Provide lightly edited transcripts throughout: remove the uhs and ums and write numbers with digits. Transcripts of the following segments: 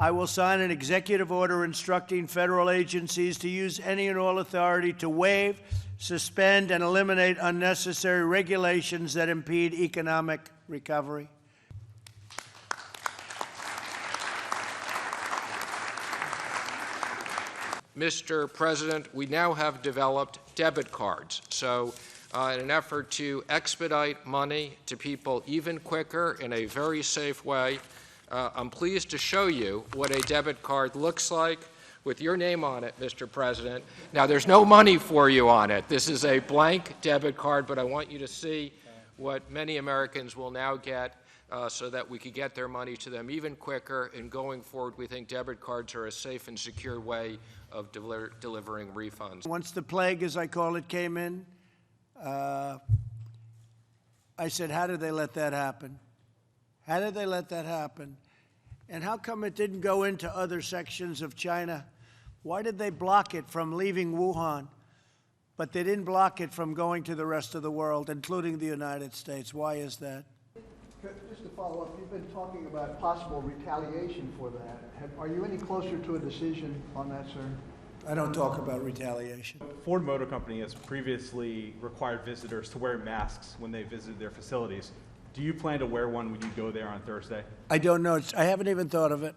I will sign an executive order instructing federal agencies to use any and all authority to waive, suspend, and eliminate unnecessary regulations that impede economic recovery. Mr. President, we now have developed debit cards. So in an effort to expedite money to people even quicker in a very safe way, I'm pleased to show you what a debit card looks like with your name on it, Mr. President. Now, there's no money for you on it. This is a blank debit card, but I want you to see what many Americans will now get so that we could get their money to them even quicker. And going forward, we think debit cards are a safe and secure way of delivering refunds. Once the plague, as I call it, came in, I said, how did they let that happen? How did they let that happen? And how come it didn't go into other sections of China? Why did they block it from leaving Wuhan, but they didn't block it from going to the rest of the world, including the United States? Why is that? Just to follow up, you've been talking about possible retaliation for that. Are you any closer to a decision on that, sir? I don't talk about retaliation. Ford Motor Company has previously required visitors to wear masks when they visited their facilities. Do you plan to wear one when you go there on Thursday? I don't know. I haven't even thought of it.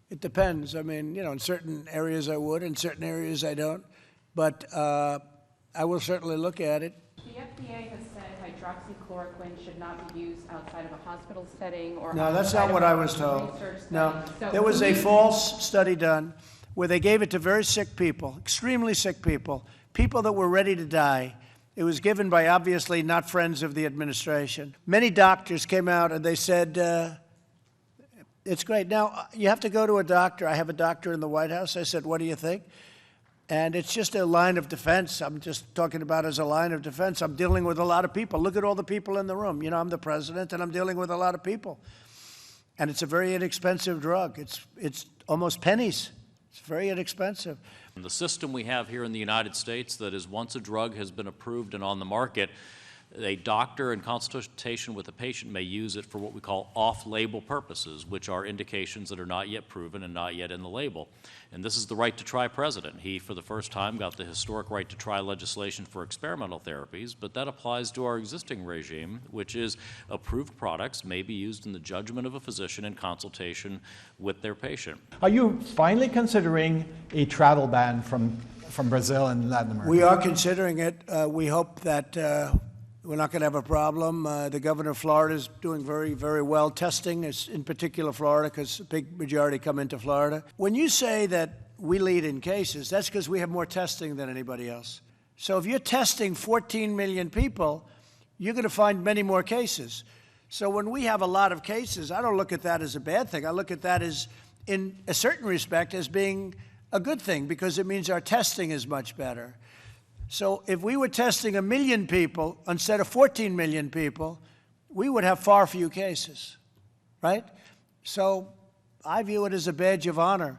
It depends. I mean, in certain areas I would, in certain areas I don't. But I will certainly look at it. The FDA has said hydroxychloroquine should not be used outside of a hospital setting or no, that's not what I was told. No, there was a false study done where they gave it to very sick people, extremely sick people, people that were ready to die. It was given by obviously not friends of the administration. Many doctors came out and they said, it's great. Now, you have to go to a doctor. I have a doctor in the White House. I said, what do you think? And it's just a line of defense. I'm just talking about as a line of defense. I'm dealing with a lot of people. Look at all the people in the room. I'm the president, and I'm dealing with a lot of people. And it's a very inexpensive drug. It's almost pennies. It's very inexpensive. The system we have here in the United States that is once a drug has been approved and on the market, a doctor in consultation with a patient may use it for what we call off-label purposes, which are indications that are not yet proven and not yet in the label. And this is the right to try president. He, for the first time, got the historic right to try legislation for experimental therapies, but that applies to our existing regime, which is approved products may be used in the judgment of a physician in consultation with their patient. Are you finally considering a travel ban from Brazil and Latin America? We are considering it. We hope that we're not going to have a problem. The governor of Florida is doing very, very well testing, in particular Florida, because a big majority come into Florida. When you say that we lead in cases, that's because we have more testing than anybody else. So if you're testing 14 million people, you're going to find many more cases. So when we have a lot of cases, I don't look at that as a bad thing. I look at that as, in a certain respect, as being a good thing, because it means our testing is much better. So if we were testing 1 million people instead of 14 million people, we would have far fewer cases, right? So I view it as a badge of honor.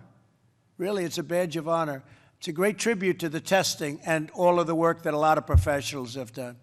Really, it's a badge of honor. It's a great tribute to the testing and all of the work that a lot of professionals have done.